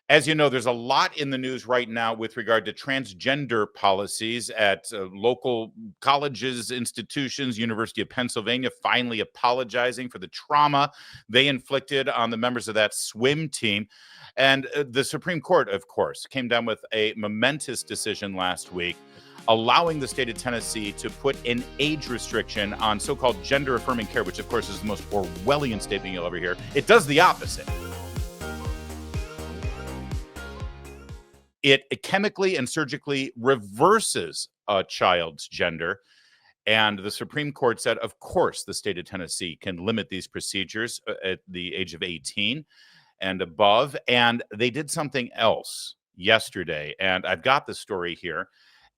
As you know, there's a lot in the news right now with regard to transgender policies at local colleges, institutions. University of Pennsylvania finally apologizing for the trauma they inflicted on the members of that swim team. And the Supreme Court, of course, came down with a momentous decision last week, allowing the state of Tennessee to put an age restriction on so-called gender-affirming care, which, of course, is the most Orwellian statement you'll ever hear. It does the opposite. It chemically and surgically reverses a child's gender. And the Supreme Court said, of course, the state of Tennessee can limit these procedures at the age of 18 and above. And they did something else yesterday. And I've got the story here.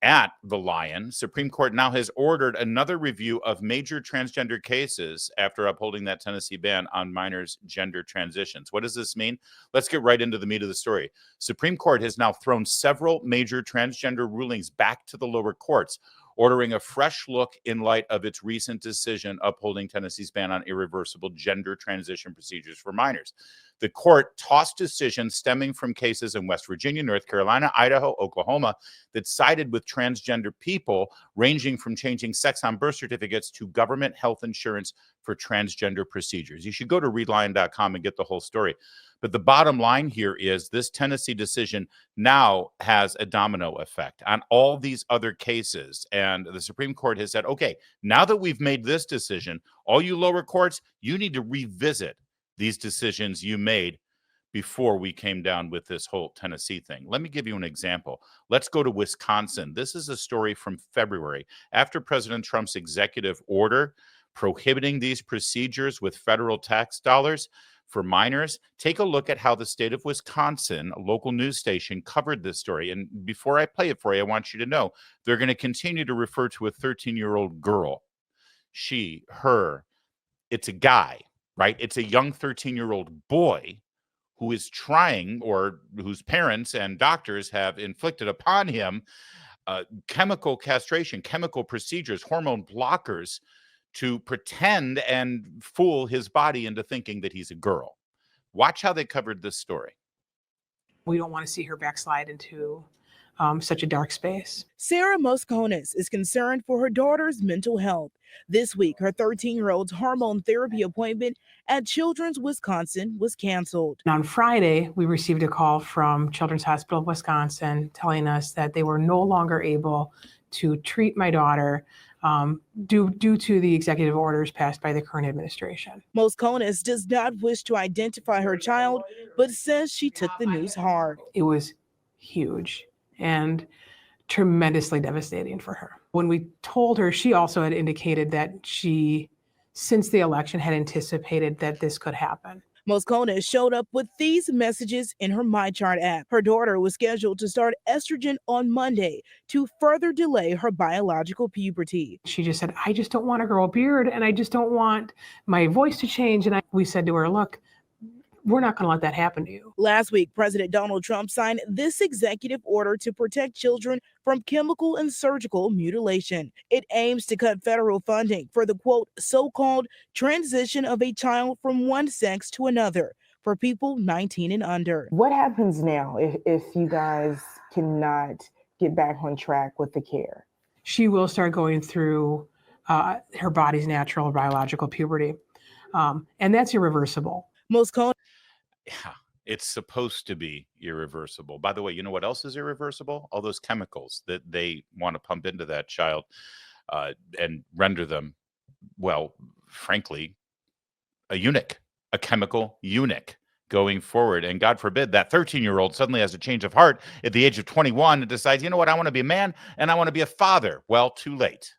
At the Lion, Supreme Court now has ordered another review of major transgender cases after upholding that Tennessee ban on minors' gender transitions. What does this mean? Let's get right into the meat of the story. Supreme Court has now thrown several major transgender rulings back to the lower courts, ordering a fresh look in light of its recent decision upholding Tennessee's ban on irreversible gender transition procedures for minors. The court tossed decisions stemming from cases in West Virginia, North Carolina, Idaho, Oklahoma that sided with transgender people, ranging from changing sex on birth certificates to government health insurance for transgender procedures. You should go to readline.com and get the whole story. But the bottom line here is this Tennessee decision now has a domino effect on all these other cases. And the Supreme Court has said, okay, now that we've made this decision, all you lower courts, you need to revisit these decisions you made before we came down with this whole Tennessee thing. Let me give you an example. Let's go to Wisconsin. This is a story from February. After President Trump's executive order prohibiting these procedures with federal tax dollars for minors, take a look at how the state of Wisconsin, a local news station, covered this story. And before I play it for you, I want you to know they're going to continue to refer to a 13-year-old girl. She, her, it's a guy, right? It's a young 13-year-old boy who is trying, or whose parents and doctors have inflicted upon him chemical castration, chemical procedures, hormone blockers to pretend and fool his body into thinking that he's a girl. Watch how they covered this story. We don't want to see her backslide into such a dark space. Sarah Mosconis is concerned for her daughter's mental health. This week, her 13-year-old's hormone therapy appointment at Children's Wisconsin was canceled. On Friday, we received a call from Children's Hospital of Wisconsin telling us that they were no longer able to treat my daughter due to the executive orders passed by the current administration. Mosconis does not wish to identify her child, but says she took the news hard. It was huge and tremendously devastating for her. When we told her, she also had indicated that she, since the election, had anticipated that this could happen. Mosconis showed up with these messages in her MyChart app. Her daughter was scheduled to start estrogen on Monday to further delay her biological puberty. She just said, I just don't want to grow a beard and I just don't want my voice to change. And we said to her, look, we're not going to let that happen to you. Last week, President Donald Trump signed this executive order to protect children from chemical and surgical mutilation. It aims to cut federal funding for the, quote, so-called transition of a child from one sex to another for people 19 and under. What happens now if you guys cannot get back on track with the care? She will start going through her body's natural biological puberty, and that's irreversible. Yeah, it's supposed to be irreversible. By the way, you know what else is irreversible? All those chemicals that they want to pump into that child and render them, well, frankly, a eunuch, a chemical eunuch going forward. And God forbid that 13-year-old suddenly has a change of heart at the age of 21 and decides, you know what, I want to be a man and I want to be a father. Well, too late.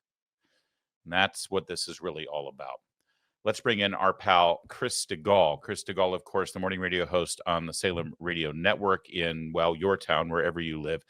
And that's what this is really all about. Let's bring in our pal, Chris Stigall. Chris Stigall, of course, the morning radio host on the Salem Radio Network in, well, your town, wherever you live.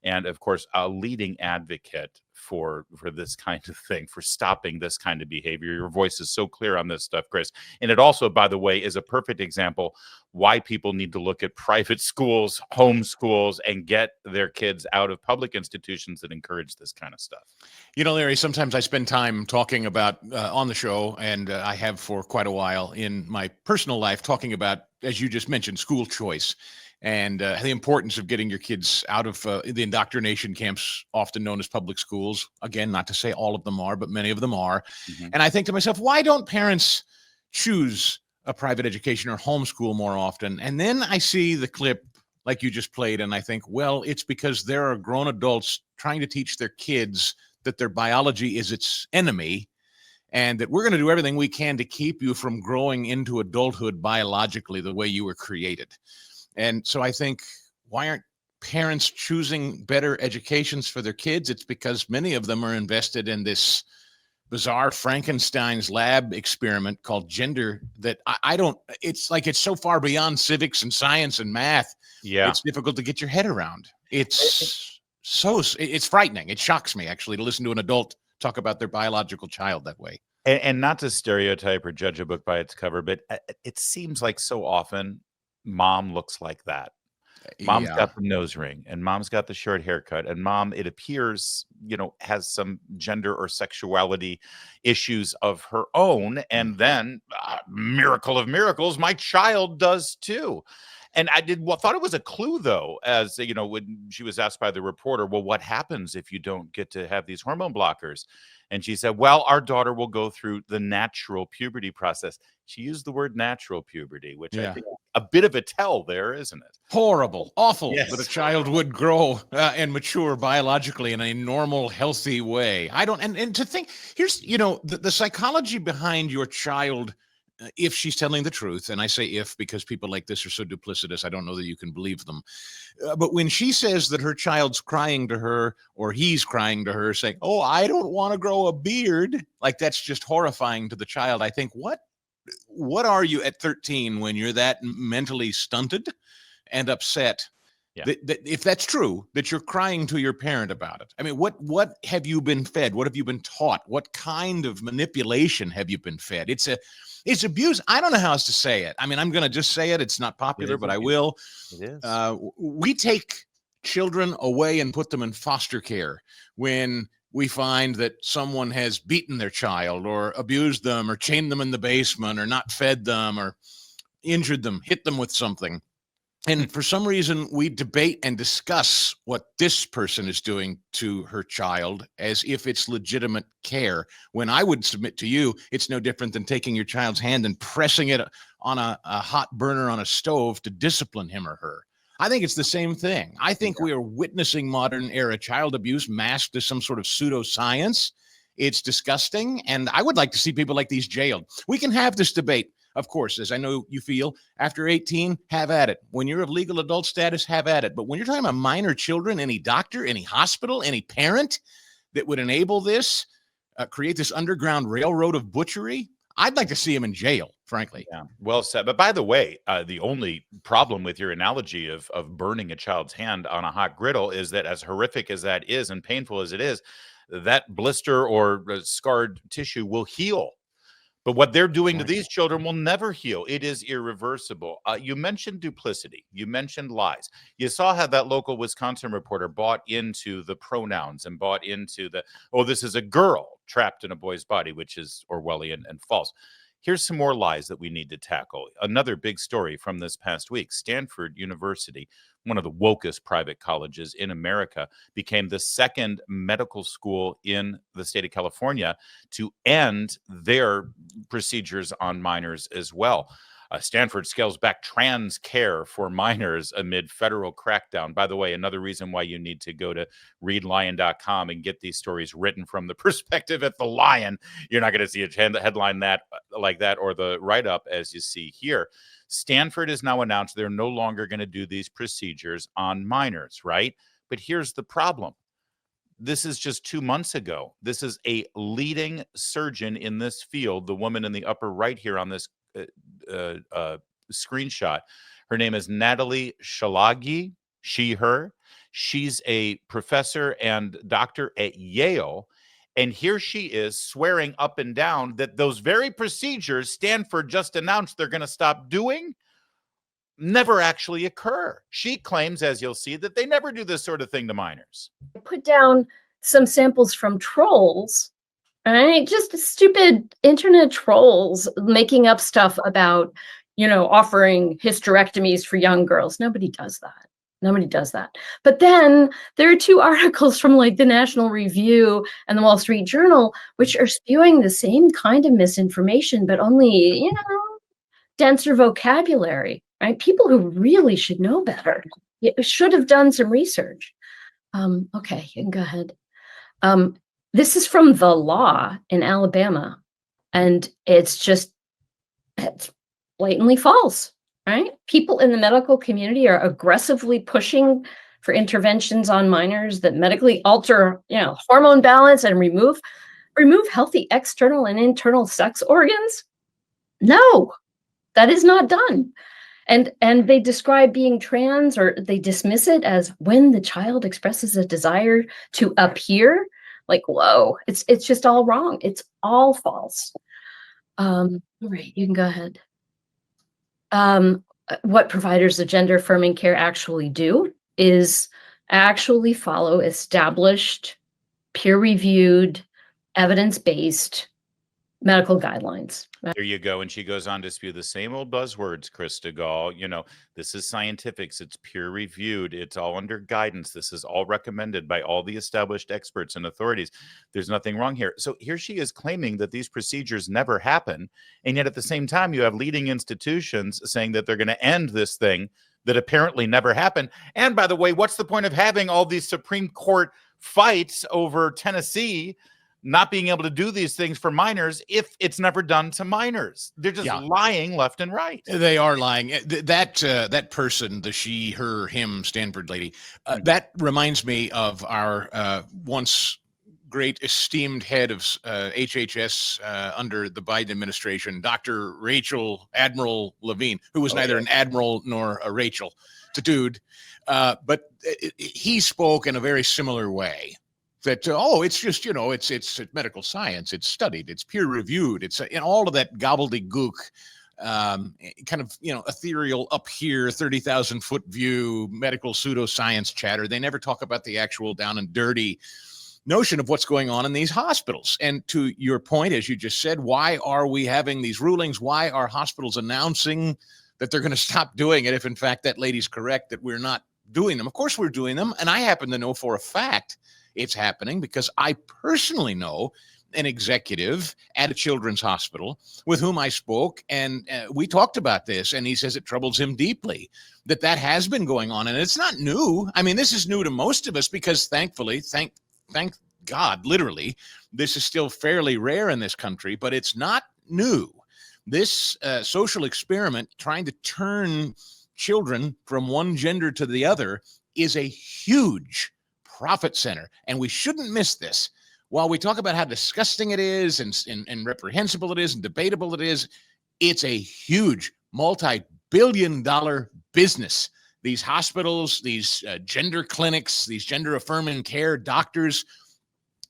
And, of course, a leading advocate for this kind of thing, for stopping this kind of behavior. Your voice is so clear on this stuff, Chris. And it also, by the way, is a perfect example why people need to look at private schools, home schools, and get their kids out of public institutions that encourage this kind of stuff. You know, Larry, sometimes I spend time talking about on the show, and I have for quite a while in my personal life, talking about, as you just mentioned, school choice. and the importance of getting your kids out of the indoctrination camps, often known as public schools. Again, not to say all of them are, but many of them are. And I think to myself, why don't parents choose a private education or homeschool more often? And then I see the clip like you just played, and I think, well, it's because there are grown adults trying to teach their kids that their biology is its enemy, and that we're going to do everything we can to keep you from growing into adulthood biologically the way you were created. And so I think, why aren't parents choosing better educations for their kids? It's because many of them are invested in this bizarre Frankenstein's lab experiment called gender that I don't, it's like, it's so far beyond civics and science and math. Yeah. It's difficult to get your head around. It's frightening. It shocks me, actually, to listen to an adult talk about their biological child that way. And not to stereotype or judge a book by its cover, but it seems like so often mom looks like that. Mom's got the nose ring, and mom's got the short haircut, and mom, it appears, has some gender or sexuality issues of her own. And then, miracle of miracles, my child does too. And I thought it was a clue, though, as when she was asked by the reporter, well, what happens if you don't get to have these hormone blockers? And she said, well, our daughter will go through the natural puberty process. She used the word natural puberty, which I think a bit of a tell there, isn't it? Horrible, awful Yes. that a child would grow and mature biologically in a normal, healthy way. I don't, and to think, here's, the psychology behind your child, if she's telling the truth, and I say if because people like this are so duplicitous, I don't know that you can believe them. But when she says that her child's crying to her, or he's crying to her, saying, oh, I don't want to grow a beard, like that's just horrifying to the child. I think, what are you at 13 when you're that mentally stunted and upset? Yeah. That if that's true, that you're crying to your parent about it. I mean, what have you been fed? What have you been taught? What kind of manipulation have you been fed? It's abuse. I don't know how else to say it. I mean, I'm going to just say it. It's not popular, but I will. It is. We take children away and put them in foster care when we find that someone has beaten their child or abused them or chained them in the basement or not fed them or injured them, hit them with something. And for some reason, we debate and discuss what this person is doing to her child as if it's legitimate care, when I would submit to you, it's no different than taking your child's hand and pressing it on a hot burner on a stove to discipline him or her. I think it's the same thing. I think we are witnessing modern era child abuse masked as some sort of pseudoscience. It's disgusting. And I would like to see people like these jailed. We can have this debate. Of course, as I know you feel, after 18, have at it. When you're of legal adult status, have at it. But when you're talking about minor children, any doctor, any hospital, any parent that would enable this, create this underground railroad of butchery, I'd like to see him in jail, frankly. Yeah, well said. But by the way, the only problem with your analogy of burning a child's hand on a hot griddle is that, as horrific as that is and painful as it is, that blister or scarred tissue will heal. But what they're doing to these children will never heal. It is irreversible. You mentioned duplicity. You mentioned lies. You saw how that local Wisconsin reporter bought into the pronouns and bought into this is a girl trapped in a boy's body, which is Orwellian and false. Here's some more lies that we need to tackle. Another big story from this past week. Stanford University, one of the wokest private colleges in America, became the second medical school in the state of California to end their procedures on minors as well. Stanford scales back trans care for minors amid federal crackdown. By the way, another reason why you need to go to readlion.com and get these stories written from the perspective at the Lion. You're not going to see a headline like that or the write-up as you see here. Stanford has now announced they're no longer going to do these procedures on minors, right? But here's the problem. This is just 2 months ago. This is a leading surgeon in this field, the woman in the upper right here on this screenshot. Her name is Natalie Shalagi, she, her. She's a professor and doctor at Yale. And here she is swearing up and down that those very procedures Stanford just announced they're going to stop doing never actually occur. She claims, as you'll see, that they never do this sort of thing to minors. Put down some samples from trolls, right? Just stupid internet trolls making up stuff about, offering hysterectomies for young girls. Nobody does that. Nobody does that. But then there are 2 articles from like the National Review and the Wall Street Journal, which are spewing the same kind of misinformation, but only, denser vocabulary, right? People who really should know better should have done some research. Okay, you can go ahead. This is from The Law in Alabama, and it's blatantly false. Right? People in the medical community are aggressively pushing for interventions on minors that medically alter, hormone balance and remove healthy external and internal sex organs. No, that is not done. And they describe being trans, or they dismiss it as when the child expresses a desire to appear. Like, whoa, it's just all wrong. It's all false. All right, you can go ahead. What providers of gender affirming care actually do is actually follow established, peer-reviewed, evidence-based medical guidelines. There you go. And she goes on to spew the same old buzzwords, Chris Stigall. This is scientific, it's peer-reviewed, it's all under guidance. This is all recommended by all the established experts and authorities. There's nothing wrong here. So here she is claiming that these procedures never happen. And yet at the same time, you have leading institutions saying that they're going to end this thing that apparently never happened. And by the way, what's the point of having all these Supreme Court fights over Tennessee not being able to do these things for minors if it's never done to minors? They're just lying left and right. They are lying. That person, the she, her, him, Stanford lady, that reminds me of our once great esteemed head of HHS under the Biden administration, Dr. Admiral Levine, who was neither an admiral nor a Rachel. It's a dude. But he spoke in a very similar way. That it's just it's medical science, it's studied, it's peer reviewed, it's all of that gobbledygook, kind of ethereal up here 30,000 foot view medical pseudoscience chatter. They never talk about the actual down and dirty notion of what's going on in these hospitals. And to your point, as you just said, why are we having these rulings? Why are hospitals announcing that they're going to stop doing it if in fact that lady's correct that we're not doing them? Of course we're doing them, and I happen to know for a fact it's happening because I personally know an executive at a children's hospital with whom I spoke, and we talked about this, and he says it troubles him deeply that has been going on, and it's not new. I mean, this is new to most of us because thankfully, thank God, literally, this is still fairly rare in this country, but it's not new. This social experiment trying to turn children from one gender to the other is a huge profit center, and we shouldn't miss this. While we talk about how disgusting it is and reprehensible it is and debatable it is, it's a huge multi-billion-dollar business. These hospitals, these gender clinics, these gender-affirming care doctors,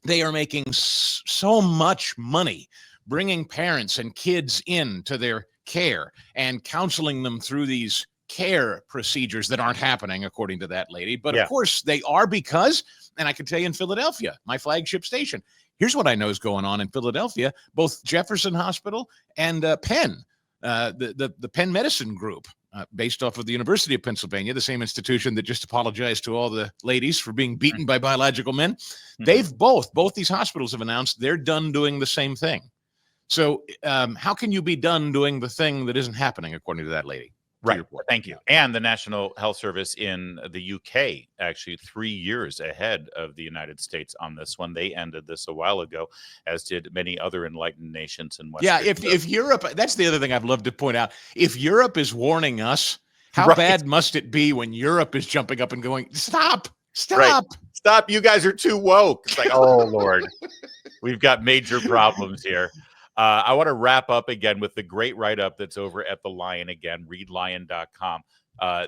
they are making so much money bringing parents and kids into their care and counseling them through these care procedures that aren't happening, according to that lady. But of course they are, because, and I can tell you in Philadelphia, my flagship station, here's what I know is going on in Philadelphia. Both Jefferson Hospital and Penn, the Penn Medicine Group, based off of the University of Pennsylvania, the same institution that just apologized to all the ladies for being beaten by biological men. They've both these hospitals have announced they're done doing the same thing. So how can you be done doing the thing that isn't happening, according to that lady? Right. Thank you. And the National Health Service in the UK, actually 3 years ahead of the United States on this one. They ended this a while ago, as did many other enlightened nations in Western Europe. If Europe, that's the other thing I'd love to point out. If Europe is warning us, how bad must it be when Europe is jumping up and going, stop. Stop, you guys are too woke. It's like, oh, Lord, we've got major problems here. I want to wrap up again with the great write-up that's over at The Lion again, readlion.com.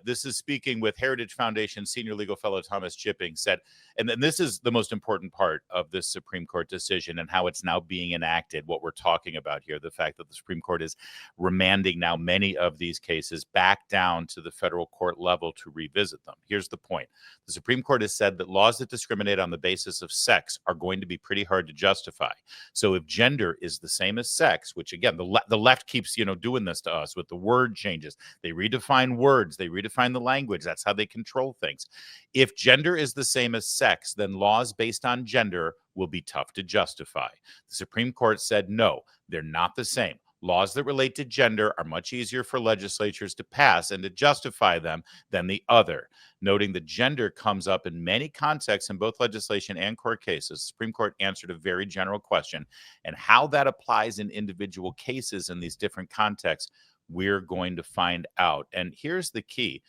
This is speaking with Heritage Foundation Senior Legal Fellow Thomas Chipping said, and then this is the most important part of this Supreme Court decision and how it's now being enacted, what we're talking about here, the fact that the Supreme Court is remanding now many of these cases back down to the federal court level to revisit them. Here's the point. The Supreme Court has said that laws that discriminate on the basis of sex are going to be pretty hard to justify. So if gender is the same as sex, which again, the left keeps, doing this to us with the word changes. They redefine words. They redefine the language. That's how they control things. If gender is the same as sex, then laws based on gender will be tough to justify. The Supreme Court said, no, they're not the same. Laws that relate to gender are much easier for legislatures to pass and to justify them than the other. Noting that gender comes up in many contexts in both legislation and court cases, the Supreme Court answered a very general question. And how that applies in individual cases in these different contexts, we're going to find out. And here's the key,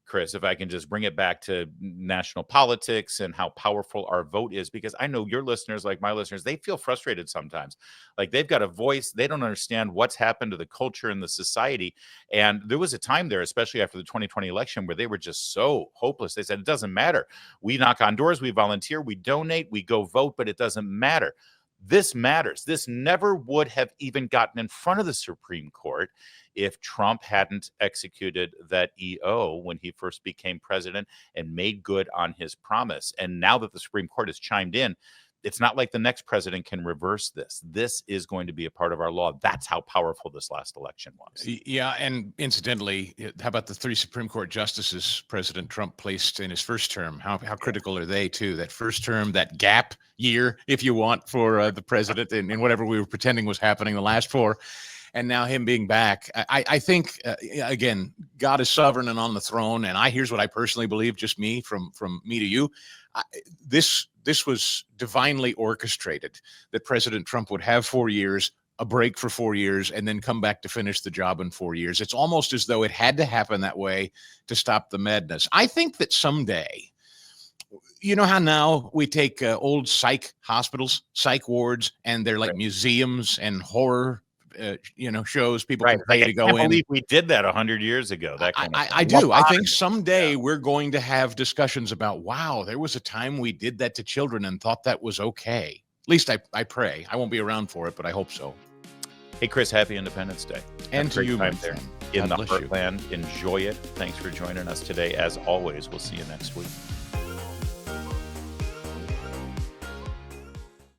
Chris, if I can just bring it back to national politics and how powerful our vote is, because I know your listeners, like my listeners, they feel frustrated sometimes. Like they've got a voice. They don't understand what's happened to the culture and the society. And there was a time there, especially after the 2020 election, where they were just so hopeless. They said, it doesn't matter. We knock on doors, we volunteer, we donate, we go vote, but it doesn't matter. This matters. This never would have even gotten in front of the Supreme Court if Trump hadn't executed that EO when he first became president and made good on his promise. And now that the Supreme Court has chimed in, it's not like the next president can reverse this. This is going to be a part of our law. That's how powerful this last election was. Yeah, and incidentally, how about the 3 Supreme Court justices President Trump placed in his first term? How critical are they, too? That first term, that gap year, if you want, for the president in whatever we were pretending was happening the last 4. And now him being back, I think, again, God is sovereign and on the throne. And here's what I personally believe, just me, from me to you. This was divinely orchestrated, that President Trump would have 4 years, a break for 4 years, and then come back to finish the job in 4 years. It's almost as though it had to happen that way to stop the madness. I think that someday, you know how now we take old psych hospitals, psych wards, and they're like museums and horror shows people can pay to go in. I believe we did that 100 years ago. That kind of I do. I think someday we're going to have discussions about, wow, there was a time we did that to children and thought that was okay. At least I pray. I won't be around for it, but I hope so. Hey, Chris, happy Independence Day. And to you, time there in the heartland. Enjoy it. Thanks for joining us today. As always, we'll see you next week.